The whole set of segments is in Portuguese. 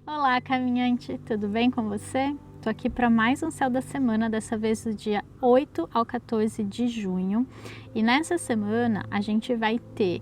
Olá, caminhante, tudo bem com você? Estou aqui para mais um Céu da Semana, dessa vez do dia 8 ao 14 de junho. E nessa semana a gente vai ter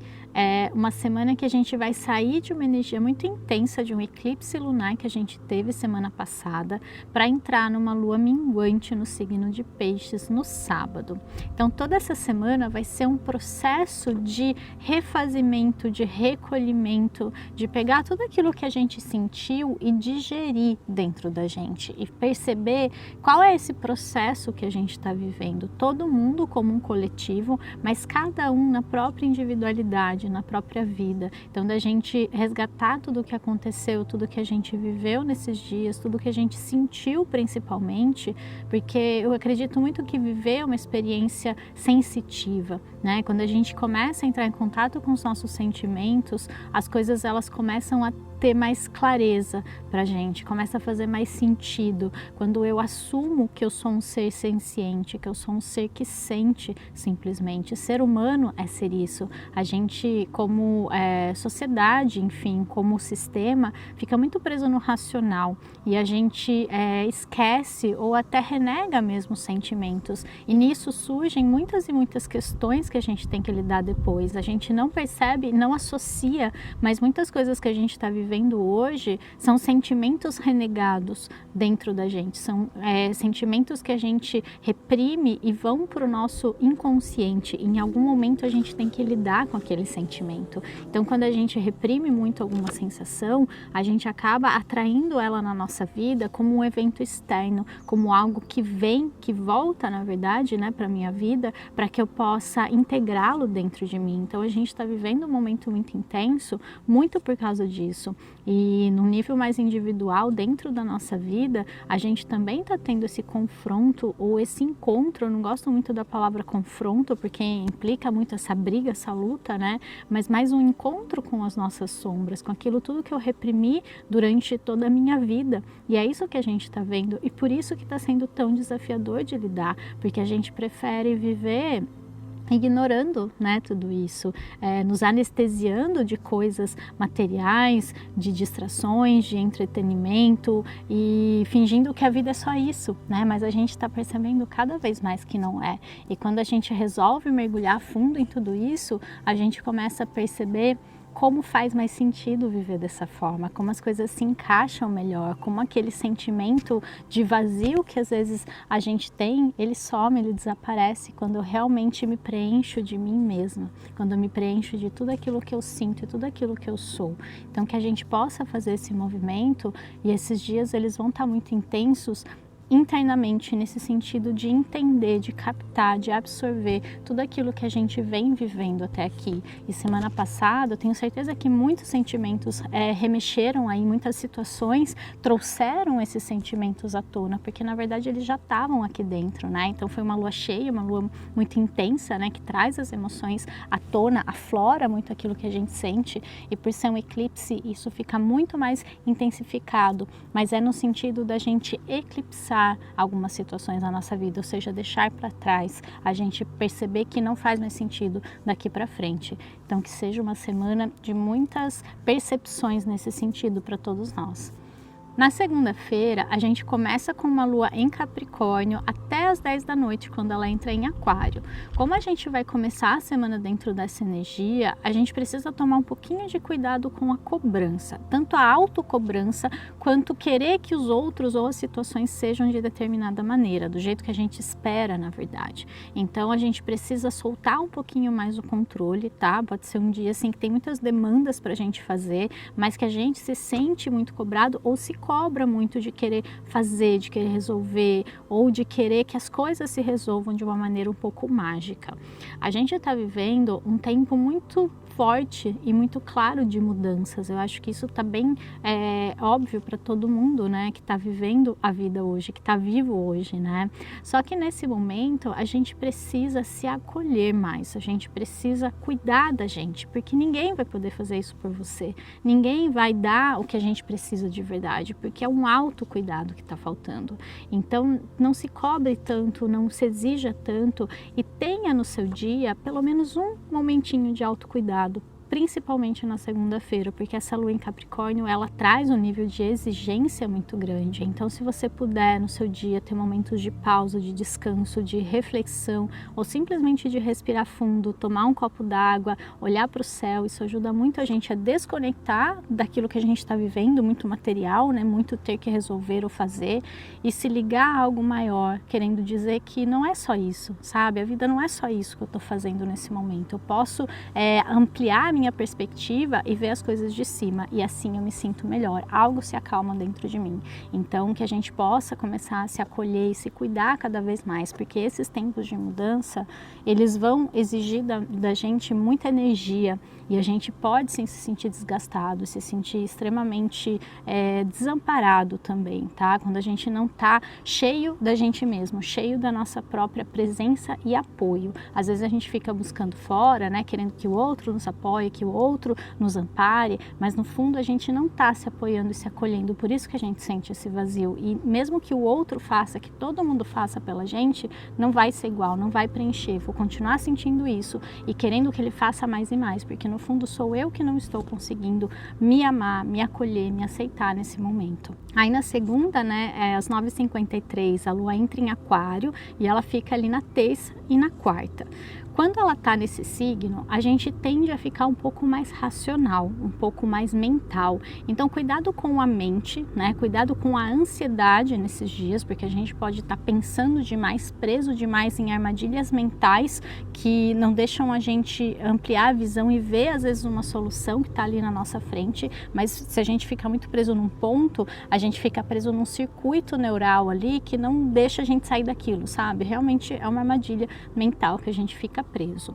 uma semana que a gente vai sair de uma energia muito intensa de um eclipse lunar que a gente teve semana passada para entrar numa lua minguante no signo de Peixes no sábado. Então toda essa semana vai ser um processo de refazimento, de recolhimento, de pegar tudo aquilo que a gente sentiu e digerir dentro da gente e perceber qual é esse processo que a gente está vivendo. Todo mundo como um coletivo, mas cada um na própria individualidade, na própria vida. Então da gente resgatar tudo o que aconteceu, tudo que a gente viveu nesses dias, tudo que a gente sentiu principalmente, porque eu acredito muito que viver é uma experiência sensitiva, né? Quando a gente começa a entrar em contato com os nossos sentimentos, as coisas elas começam a ter mais clareza pra gente, começa a fazer mais sentido. Quando eu assumo que eu sou um ser senciente, que eu sou um ser que sente simplesmente. Ser humano é ser isso. A gente, como sociedade, enfim, como sistema, fica muito preso no racional e a gente esquece ou até renega mesmo os sentimentos. E nisso surgem muitas e muitas questões que a gente tem que lidar depois. A gente não percebe, não associa, mas muitas coisas que a gente está vivendo hoje são sentimentos renegados dentro da gente, são sentimentos que a gente reprime e vão para o nosso inconsciente. Em algum momento a gente tem que lidar com aquele sentimento. Então quando a gente reprime muito alguma sensação, a gente acaba atraindo ela na nossa vida como um evento externo, como algo que vem, que volta na verdade, né, para a minha vida, para que eu possa integrá-lo dentro de mim. Então a gente está vivendo um momento muito intenso, muito por causa disso. E no nível mais individual, dentro da nossa vida, a gente também está tendo esse confronto ou esse encontro. Eu não gosto muito da palavra confronto, porque implica muito essa briga, essa luta, né? Mas mais um encontro com as nossas sombras, com aquilo tudo que eu reprimi durante toda a minha vida. E é isso que a gente está vendo. E por isso que está sendo tão desafiador de lidar, porque a gente prefere viver ignorando, né, tudo isso, nos anestesiando de coisas materiais, de distrações, de entretenimento e fingindo que a vida é só isso, né, mas a gente está percebendo cada vez mais que não é. E quando a gente resolve mergulhar fundo em tudo isso, a gente começa a perceber como faz mais sentido viver dessa forma, como as coisas se encaixam melhor, como aquele sentimento de vazio que às vezes a gente tem, ele some, ele desaparece quando eu realmente me preencho de mim mesma, quando eu me preencho de tudo aquilo que eu sinto e tudo aquilo que eu sou. Então que a gente possa fazer esse movimento, e esses dias eles vão estar muito intensos internamente, nesse sentido de entender, de captar, de absorver tudo aquilo que a gente vem vivendo até aqui. E semana passada, eu tenho certeza que muitos sentimentos remexeram aí, muitas situações trouxeram esses sentimentos à tona, porque na verdade eles já estavam aqui dentro, né? Então foi uma lua cheia, uma lua muito intensa, né? Que traz as emoções à tona, aflora muito aquilo que a gente sente, e por ser um eclipse, isso fica muito mais intensificado, mas é no sentido da gente eclipsar algumas situações na nossa vida, ou seja, deixar para trás, a gente perceber que não faz mais sentido daqui para frente. Então que seja uma semana de muitas percepções nesse sentido para todos nós. Na segunda-feira, a gente começa com uma lua em Capricórnio até as 10 da noite, quando ela entra em Aquário. Como a gente vai começar a semana dentro dessa energia, a gente precisa tomar um pouquinho de cuidado com a cobrança, tanto a autocobrança quanto querer que os outros ou as situações sejam de determinada maneira, do jeito que a gente espera, na verdade. Então a gente precisa soltar um pouquinho mais o controle, tá? Pode ser um dia assim que tem muitas demandas pra gente fazer, mas que a gente se sente muito cobrado ou se cobra muito de querer fazer, de querer resolver, ou de querer que as coisas se resolvam de uma maneira um pouco mágica. A gente está vivendo um tempo muito forte e muito claro de mudanças. Eu acho que isso está bem óbvio para todo mundo, né, que está vivendo a vida hoje, que está vivo hoje, né? Só que nesse momento a gente precisa se acolher mais, a gente precisa cuidar da gente, porque ninguém vai poder fazer isso por você, ninguém vai dar o que a gente precisa de verdade, porque é um autocuidado que está faltando. Então não se cobre tanto, não se exija tanto, e tenha no seu dia pelo menos um momentinho de autocuidado, principalmente na segunda-feira, porque essa lua em Capricórnio, ela traz um nível de exigência muito grande. Então, se você puder no seu dia ter momentos de pausa, de descanso, de reflexão, ou simplesmente de respirar fundo, tomar um copo d'água, olhar para o céu, isso ajuda muito a gente a desconectar daquilo que a gente está vivendo, muito material, né? Muito ter que resolver ou fazer, e se ligar a algo maior, querendo dizer que não é só isso, sabe? A vida não é só isso que eu estou fazendo nesse momento. Eu posso ampliar a minha perspectiva e ver as coisas de cima, e assim eu me sinto melhor. Algo se acalma dentro de mim. Então, que a gente possa começar a se acolher e se cuidar cada vez mais, porque esses tempos de mudança, eles vão exigir da gente muita energia, e a gente pode sim se sentir desgastado, se sentir extremamente desamparado também, tá? Quando a gente não tá cheio da gente mesmo, cheio da nossa própria presença e apoio. Às vezes a gente fica buscando fora, né, querendo que o outro nos apoie, que o outro nos ampare, mas no fundo a gente não tá se apoiando e se acolhendo, por isso que a gente sente esse vazio. E mesmo que o outro faça, que todo mundo faça pela gente, não vai ser igual, não vai preencher. Vou continuar sentindo isso e querendo que ele faça mais e mais, porque no fundo sou eu que não estou conseguindo me amar, me acolher, me aceitar nesse momento. Aí na segunda, né, às 9h53, a lua entra em Aquário e ela fica ali na terça e na quarta. Quando ela está nesse signo, a gente tende a ficar um pouco mais racional, um pouco mais mental. Então, cuidado com a mente, né? Cuidado com a ansiedade nesses dias, porque a gente pode estar pensando demais, preso demais em armadilhas mentais que não deixam a gente ampliar a visão e ver, às vezes, uma solução que está ali na nossa frente. Mas se a gente fica muito preso num ponto, a gente fica preso num circuito neural ali que não deixa a gente sair daquilo, sabe? Realmente é uma armadilha mental que a gente fica preso.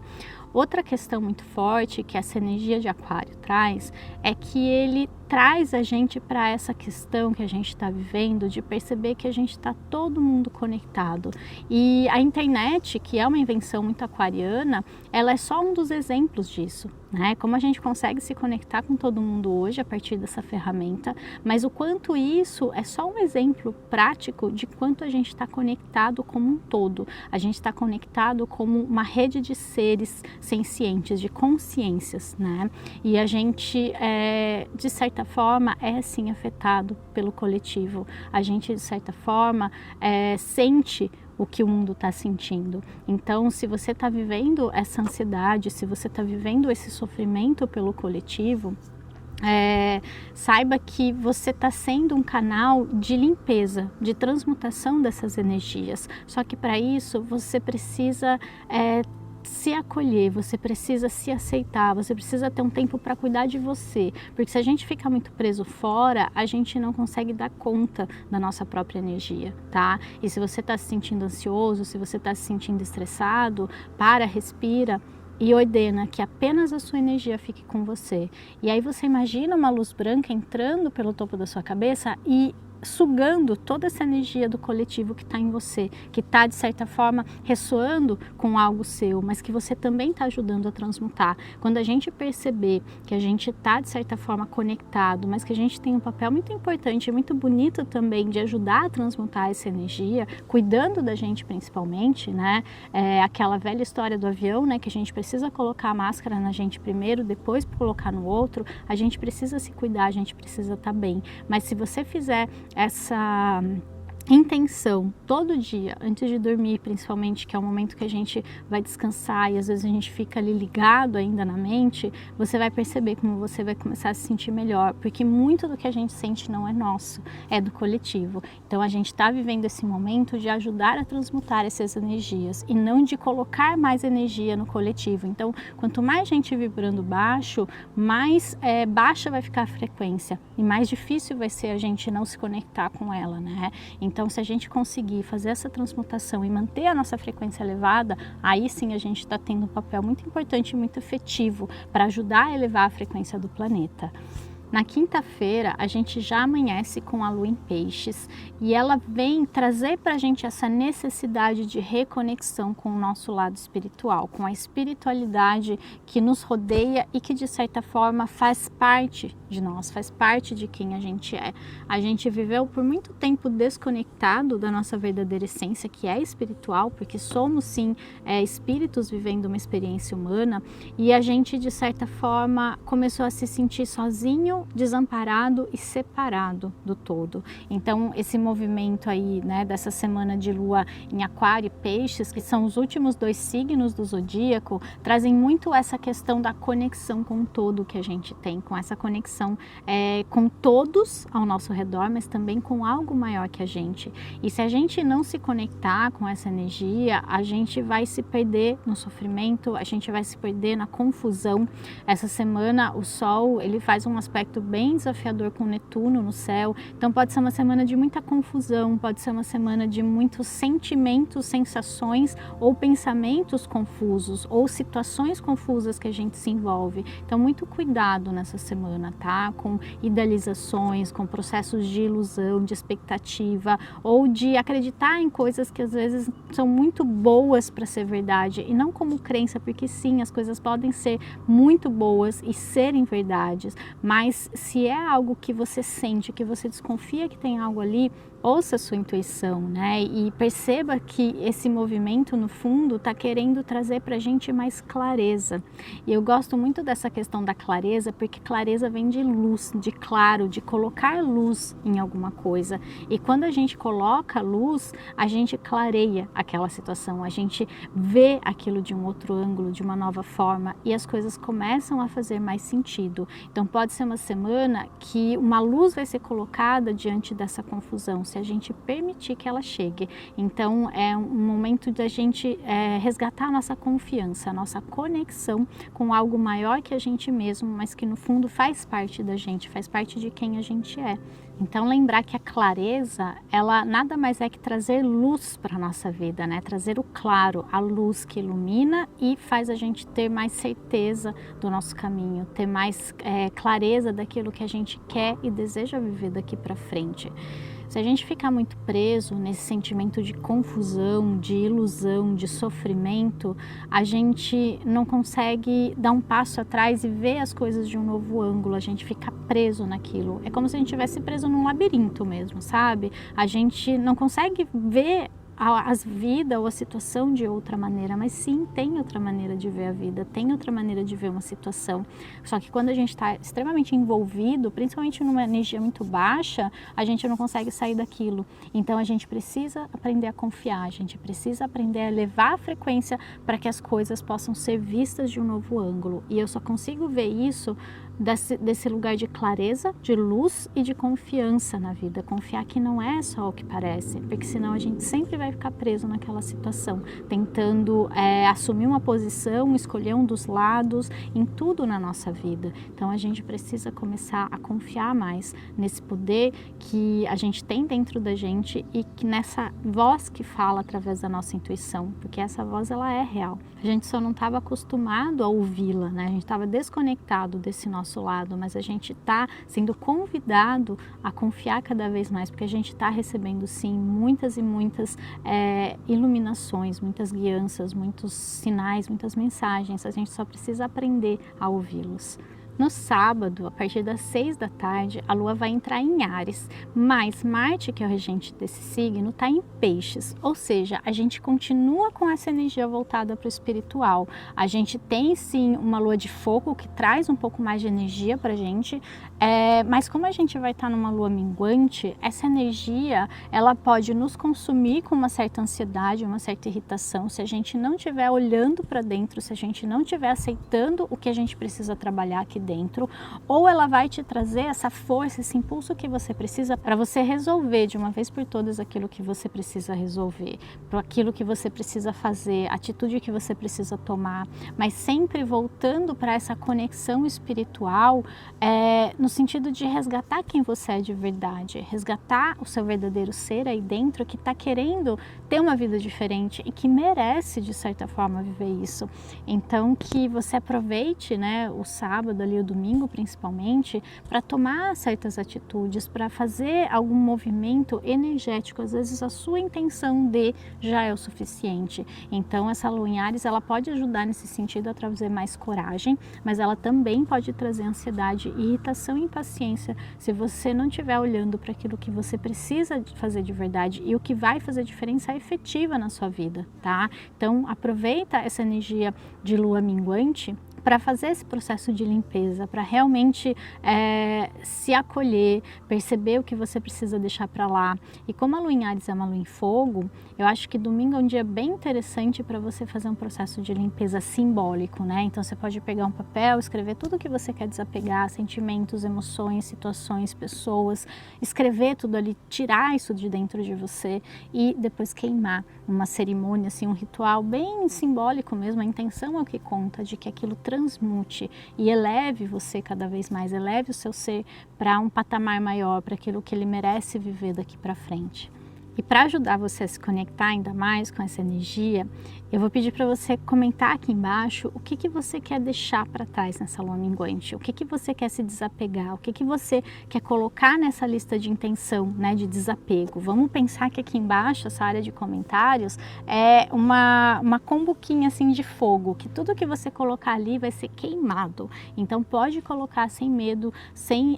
Outra questão muito forte que essa energia de Aquário traz é que ele traz a gente para essa questão que a gente está vivendo de perceber que a gente está todo mundo conectado. E a internet, que é uma invenção muito aquariana, ela é só um dos exemplos disso, né? Como a gente consegue se conectar com todo mundo hoje a partir dessa ferramenta, mas o quanto isso é só um exemplo prático de quanto a gente está conectado como um todo. A gente está conectado como uma rede de seres sencientes, de consciências, né? E a gente, de certa forma, é sim afetado pelo coletivo. A gente, de certa forma, sente o que o mundo está sentindo. Então, se você está vivendo essa ansiedade, se você está vivendo esse sofrimento pelo coletivo, saiba que você está sendo um canal de limpeza, de transmutação dessas energias. Só que para isso você precisa se acolher, você precisa se aceitar, você precisa ter um tempo para cuidar de você, porque se a gente fica muito preso fora, a gente não consegue dar conta da nossa própria energia, tá? E se você está se sentindo ansioso, se você está se sentindo estressado, respira e ordena que apenas a sua energia fique com você. E aí você imagina uma luz branca entrando pelo topo da sua cabeça e sugando toda essa energia do coletivo que está em você, que está de certa forma ressoando com algo seu, mas que você também está ajudando a transmutar. Quando a gente perceber que a gente está de certa forma conectado, mas que a gente tem um papel muito importante e muito bonito também de ajudar a transmutar essa energia, cuidando da gente principalmente, né? Aquela velha história do avião, né? Que a gente precisa colocar a máscara na gente primeiro, depois colocar no outro. A gente precisa se cuidar, a gente precisa estar bem. Mas se você fizer essa intenção todo dia, antes de dormir principalmente, que é o momento que a gente vai descansar e às vezes a gente fica ali ligado ainda na mente, você vai perceber como você vai começar a se sentir melhor, porque muito do que a gente sente não é nosso, é do coletivo. Então a gente está vivendo esse momento de ajudar a transmutar essas energias e não de colocar mais energia no coletivo. Então quanto mais gente vibrando baixo, mais baixa vai ficar a frequência e mais difícil vai ser a gente não se conectar com ela, né? Então, se a gente conseguir fazer essa transmutação e manter a nossa frequência elevada, aí sim a gente está tendo um papel muito importante e muito efetivo para ajudar a elevar a frequência do planeta. Na quinta-feira, a gente já amanhece com a lua em peixes e ela vem trazer para a gente essa necessidade de reconexão com o nosso lado espiritual, com a espiritualidade que nos rodeia e que de certa forma faz parte de nós, faz parte de quem a gente é. A gente viveu por muito tempo desconectado da nossa verdadeira essência, que é espiritual, porque somos sim espíritos vivendo uma experiência humana, e a gente de certa forma começou a se sentir sozinho, desamparado e separado do todo. Então esse movimento aí, né, dessa semana de lua em Aquário e Peixes, que são os últimos 2 signos do zodíaco, trazem muito essa questão da conexão com o todo que a gente tem, com essa conexão com todos ao nosso redor, mas também com algo maior que a gente. E se a gente não se conectar com essa energia, a gente vai se perder no sofrimento, a gente vai se perder na confusão. Essa semana o Sol, ele faz um aspecto bem desafiador com Netuno no céu, então pode ser uma semana de muita confusão, pode ser uma semana de muitos sentimentos, sensações ou pensamentos confusos ou situações confusas que a gente se envolve. Então muito cuidado nessa semana, tá? Com idealizações, com processos de ilusão, de expectativa ou de acreditar em coisas que às vezes são muito boas para ser verdade e não como crença, porque sim, as coisas podem ser muito boas e serem verdades, mas se é algo que você sente, que você desconfia que tem algo ali, ouça a sua intuição, né? E perceba que esse movimento, no fundo, está querendo trazer para a gente mais clareza. E eu gosto muito dessa questão da clareza, porque clareza vem de luz, de claro, de colocar luz em alguma coisa. E quando a gente coloca luz, a gente clareia aquela situação, a gente vê aquilo de um outro ângulo, de uma nova forma, e as coisas começam a fazer mais sentido. Então pode ser uma semana que uma luz vai ser colocada diante dessa confusão, se a gente permitir que ela chegue. Então é um momento da gente resgatar a nossa confiança, a nossa conexão com algo maior que a gente mesmo, mas que no fundo faz parte da gente, faz parte de quem a gente é. Então lembrar que a clareza, ela nada mais é que trazer luz para a nossa vida, né? Trazer o claro, a luz que ilumina e faz a gente ter mais certeza do nosso caminho, ter mais clareza daquilo que a gente quer e deseja viver daqui para frente. Se a gente ficar muito preso nesse sentimento de confusão, de ilusão, de sofrimento, a gente não consegue dar um passo atrás e ver as coisas de um novo ângulo, a gente fica preso naquilo. É como se a gente estivesse preso num labirinto mesmo, sabe? A gente não consegue ver a vida ou a situação de outra maneira, mas sim, tem outra maneira de ver a vida, tem outra maneira de ver uma situação. Só que quando a gente está extremamente envolvido, principalmente numa energia muito baixa, a gente não consegue sair daquilo. Então a gente precisa aprender a confiar, a gente precisa aprender a elevar a frequência para que as coisas possam ser vistas de um novo ângulo. E eu só consigo ver isso desse lugar de clareza, de luz e de confiança na vida. Confiar que não é só o que parece, porque senão a gente sempre vai ficar preso naquela situação, tentando assumir uma posição, escolher um dos lados em tudo na nossa vida. Então a gente precisa começar a confiar mais nesse poder que a gente tem dentro da gente e que nessa voz que fala através da nossa intuição, porque essa voz ela é real. A gente só não estava acostumado a ouvi-la, né? A gente estava desconectado desse nosso lado, mas a gente está sendo convidado a confiar cada vez mais, porque a gente está recebendo sim muitas e muitas iluminações, muitas guianças, muitos sinais, muitas mensagens. A gente só precisa aprender a ouvi-los. No sábado, a partir das 6 da tarde, a Lua vai entrar em Áries, mas Marte, que é o regente desse signo, está em Peixes, ou seja, a gente continua com essa energia voltada para o espiritual. A gente tem sim uma Lua de fogo que traz um pouco mais de energia para a gente, mas como a gente vai estar numa Lua minguante, essa energia ela pode nos consumir com uma certa ansiedade, uma certa irritação, se a gente não estiver olhando para dentro, se a gente não estiver aceitando o que a gente precisa trabalhar aqui dentro, ou ela vai te trazer essa força, esse impulso que você precisa para você resolver de uma vez por todas aquilo que você precisa resolver, para aquilo que você precisa fazer, a atitude que você precisa tomar, mas sempre voltando para essa conexão espiritual, no sentido de resgatar quem você é de verdade, resgatar o seu verdadeiro ser aí dentro que está querendo ter uma vida diferente e que merece de certa forma viver isso. Então que você aproveite, né, o sábado ali, o domingo principalmente, para tomar certas atitudes, para fazer algum movimento energético. Às vezes a sua intenção de já é o suficiente. Então essa lua em Áries, ela pode ajudar nesse sentido a trazer mais coragem, mas ela também pode trazer ansiedade, irritação e impaciência se você não estiver olhando para aquilo que você precisa fazer de verdade e o que vai fazer diferença efetiva na sua vida, tá? Então aproveita essa energia de lua minguante para fazer esse processo de limpeza, para realmente se acolher, perceber o que você precisa deixar para lá. E como a lua em Áries é uma lua em fogo, eu acho que domingo é um dia bem interessante para você fazer um processo de limpeza simbólico, né? Então você pode pegar um papel, escrever tudo o que você quer desapegar, sentimentos, emoções, situações, pessoas, escrever tudo ali, tirar isso de dentro de você e depois queimar. Uma cerimônia, assim, um ritual bem simbólico mesmo. A intenção é o que conta, de que aquilo transmute e eleve você cada vez mais, eleve o seu ser para um patamar maior, para aquilo que ele merece viver daqui para frente. E para ajudar você a se conectar ainda mais com essa energia, eu vou pedir para você comentar aqui embaixo o que você quer deixar para trás nessa lua minguante, o que você quer se desapegar, o que você quer colocar nessa lista de intenção, né, de desapego. Vamos pensar que aqui embaixo, essa área de comentários, é uma combuquinha assim de fogo, que tudo que você colocar ali vai ser queimado. Então pode colocar sem medo, sem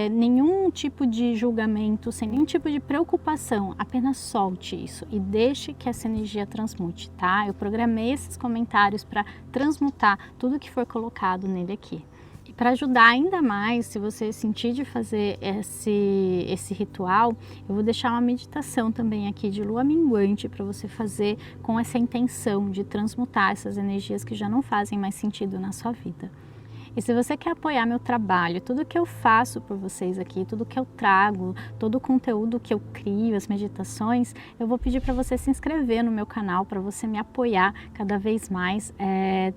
nenhum tipo de julgamento, sem nenhum tipo de preocupação. Apenas solte isso e deixe que essa energia transmute, tá? Eu programei esses comentários para transmutar tudo que for colocado nele aqui. E para ajudar ainda mais, se você sentir de fazer esse ritual, eu vou deixar uma meditação também aqui de lua minguante para você fazer com essa intenção de transmutar essas energias que já não fazem mais sentido na sua vida. E se você quer apoiar meu trabalho, tudo que eu faço por vocês aqui, tudo que eu trago, todo o conteúdo que eu crio, as meditações, eu vou pedir para você se inscrever no meu canal, para você me apoiar cada vez mais,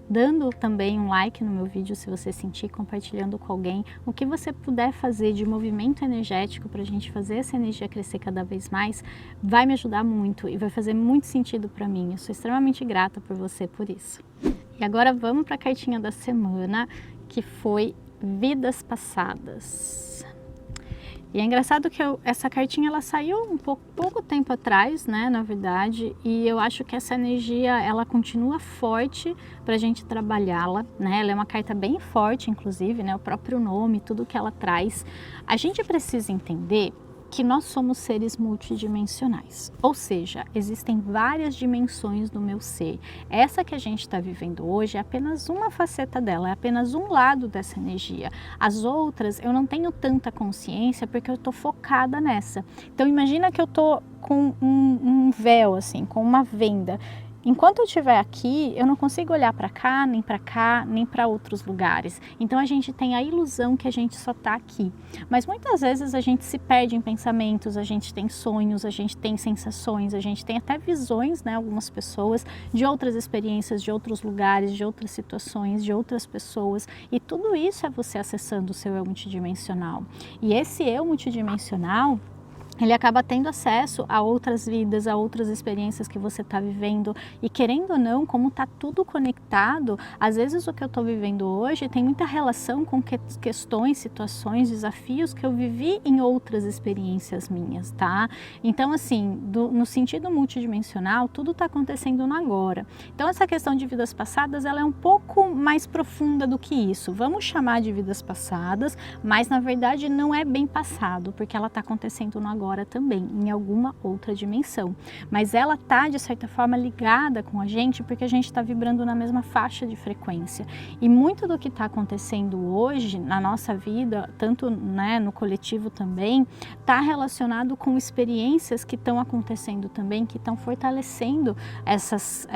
dando também um like no meu vídeo se você sentir, compartilhando com alguém, o que você puder fazer de movimento energético para a gente fazer essa energia crescer cada vez mais, vai me ajudar muito e vai fazer muito sentido para mim. Eu sou extremamente grata por você por isso. E agora vamos para a cartinha da semana, que foi Vidas Passadas. E é engraçado que essa cartinha ela saiu um pouco tempo atrás, né, na verdade, e eu acho que essa energia ela continua forte para a gente trabalhá-la, né? Ela é uma carta bem forte, inclusive, né, o próprio nome, tudo que ela traz. A gente precisa entender que nós somos seres multidimensionais, ou seja, existem várias dimensões do meu ser. Essa que a gente está vivendo hoje é apenas uma faceta dela, é apenas um lado dessa energia. As outras eu não tenho tanta consciência porque eu estou focada nessa. Então imagina que eu estou com um véu, assim, com uma venda. Enquanto eu estiver aqui, eu não consigo olhar para cá, nem para outros lugares. Então a gente tem a ilusão que a gente só está aqui. Mas muitas vezes a gente se perde em pensamentos, a gente tem sonhos, a gente tem sensações, a gente tem até visões, né, algumas pessoas, de outras experiências, de outros lugares, de outras situações, de outras pessoas. E tudo isso é você acessando o seu eu multidimensional. E esse eu multidimensional, ele acaba tendo acesso a outras vidas, a outras experiências que você está vivendo e querendo ou não, como está tudo conectado, às vezes o que eu estou vivendo hoje tem muita relação com questões, situações, desafios que eu vivi em outras experiências minhas, tá? Então assim, no sentido multidimensional, tudo está acontecendo no agora. Então essa questão de vidas passadas, ela é um pouco mais profunda do que isso. Vamos chamar de vidas passadas, mas na verdade não é bem passado, porque ela está acontecendo no agora também, em alguma outra dimensão. Mas ela está, de certa forma, ligada com a gente porque a gente está vibrando na mesma faixa de frequência. E muito do que está acontecendo hoje na nossa vida, tanto, né, no coletivo também, está relacionado com experiências que estão acontecendo também, que estão fortalecendo essas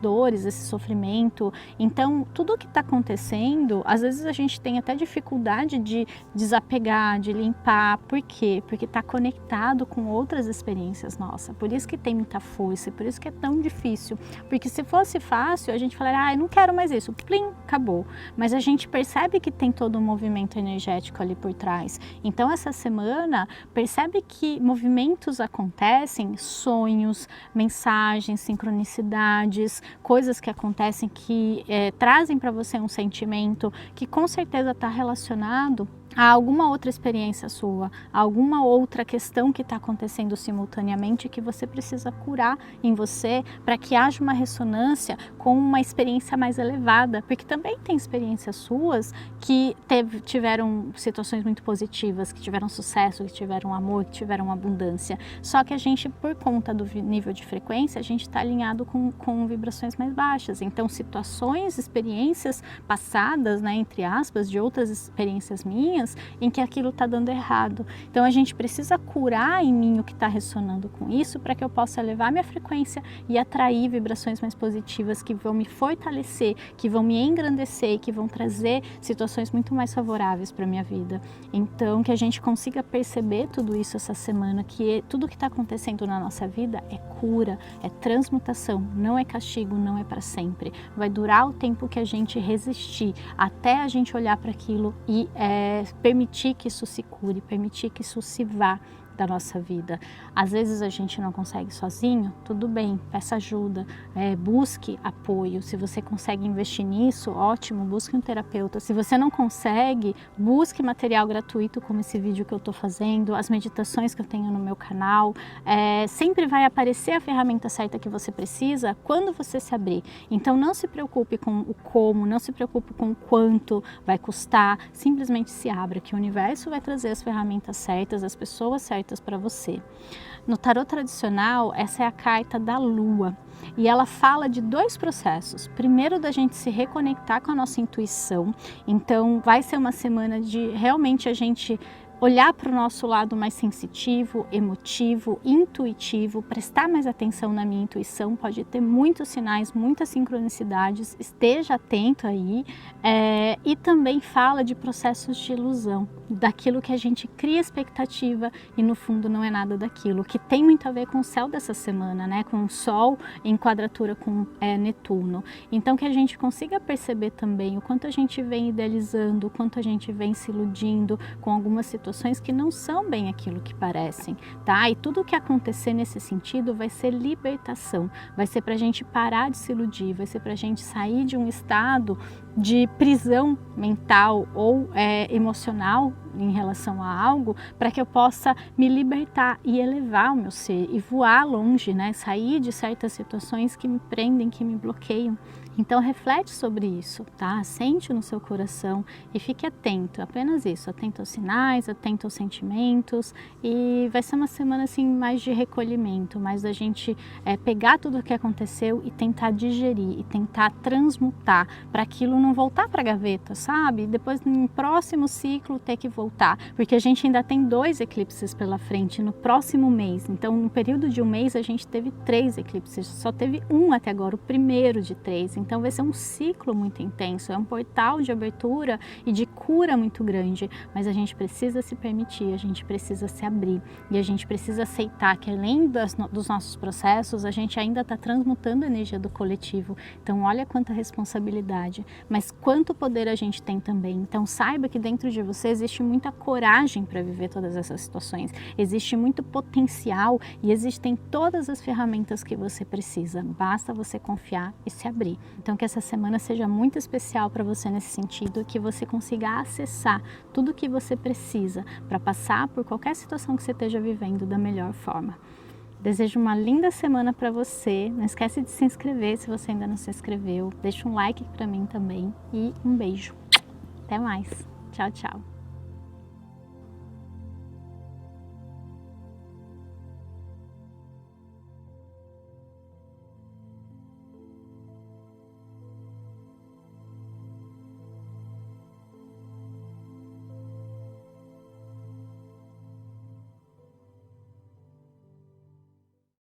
dores, esse sofrimento. Então, tudo o que está acontecendo, às vezes a gente tem até dificuldade de desapegar, de limpar. Por quê? Porque está conectado conectado com outras experiências nossas. Por isso que tem muita força, por isso que é tão difícil. Porque se fosse fácil, a gente falaria, eu não quero mais isso, plim, acabou. Mas a gente percebe que tem todo um movimento energético ali por trás. Então essa semana, percebe que movimentos acontecem, sonhos, mensagens, sincronicidades, coisas que acontecem que trazem para você um sentimento que com certeza está relacionado a alguma outra experiência sua, a alguma outra questão que está acontecendo simultaneamente que você precisa curar em você para que haja uma ressonância com uma experiência mais elevada, porque também tem experiências suas que tiveram situações muito positivas, que tiveram sucesso, que tiveram amor, que tiveram abundância, só que a gente, por conta do nível de frequência, a gente está alinhado com vibrações mais baixas, então situações, experiências passadas, né, entre aspas, de outras experiências minhas, em que aquilo está dando errado. Então a gente precisa curar em mim o que está ressonando com isso para que eu possa elevar minha frequência e atrair vibrações mais positivas que vão me fortalecer, que vão me engrandecer, que vão trazer situações muito mais favoráveis para a minha vida. Então que a gente consiga perceber tudo isso essa semana, que tudo que está acontecendo na nossa vida é cura, é transmutação, não é castigo, não é para sempre. Vai durar o tempo que a gente resistir, até a gente olhar para aquilo e permitir que isso se cure, permitir que isso se vá da nossa vida. Às vezes a gente não consegue sozinho, tudo bem, peça ajuda, busque apoio. Se você consegue investir nisso, ótimo, busque um terapeuta. Se você não consegue, busque material gratuito como esse vídeo que eu estou fazendo, as meditações que eu tenho no meu canal. Sempre vai aparecer a ferramenta certa que você precisa quando você se abrir. Então não se preocupe com o como, não se preocupe com o quanto vai custar, simplesmente se abra, que o universo vai trazer as ferramentas certas, as pessoas certas para você. No tarot tradicional, essa é a carta da Lua e ela fala de dois processos. Primeiro, da gente se reconectar com a nossa intuição. Então vai ser uma semana de realmente a gente olhar para o nosso lado mais sensitivo, emotivo, intuitivo, prestar mais atenção na minha intuição, pode ter muitos sinais, muitas sincronicidades, esteja atento aí. E também fala de processos de ilusão, daquilo que a gente cria expectativa e no fundo não é nada daquilo, que tem muito a ver com o céu dessa semana, né? Com o Sol em quadratura com Netuno. Então que a gente consiga perceber também o quanto a gente vem idealizando, o quanto a gente vem se iludindo com algumas situações que não são bem aquilo que parecem, tá? E tudo que acontecer nesse sentido vai ser libertação, vai ser pra gente parar de se iludir, vai ser pra gente sair de um estado de prisão mental ou emocional em relação a algo, para que eu possa me libertar e elevar o meu ser e voar longe, né? Sair de certas situações que me prendem, que me bloqueiam. Então reflete sobre isso, tá? Sente no seu coração e fique atento, apenas isso, atento aos sinais, atento aos sentimentos, e vai ser uma semana assim mais de recolhimento, mais da gente pegar tudo o que aconteceu e tentar digerir e tentar transmutar para aquilo não voltar para a gaveta, sabe? Depois no próximo ciclo ter que voltar, porque a gente ainda tem 2 eclipses pela frente no próximo mês. Então no período de um mês a gente teve 3 eclipses, só teve um até agora, o primeiro de 3. Então vai ser um ciclo muito intenso, é um portal de abertura e de cura muito grande, mas a gente precisa se permitir, a gente precisa se abrir e a gente precisa aceitar que além dos nossos processos, a gente ainda está transmutando a energia do coletivo. Então olha quanta responsabilidade, mas quanto poder a gente tem também. Então saiba que dentro de você existe muita coragem para viver todas essas situações, existe muito potencial e existem todas as ferramentas que você precisa, basta você confiar e se abrir. Então que essa semana seja muito especial para você nesse sentido, que você consiga acessar tudo o que você precisa para passar por qualquer situação que você esteja vivendo da melhor forma. Desejo uma linda semana para você, não esquece de se inscrever se você ainda não se inscreveu, deixa um like para mim também e um beijo. Até mais, tchau, tchau.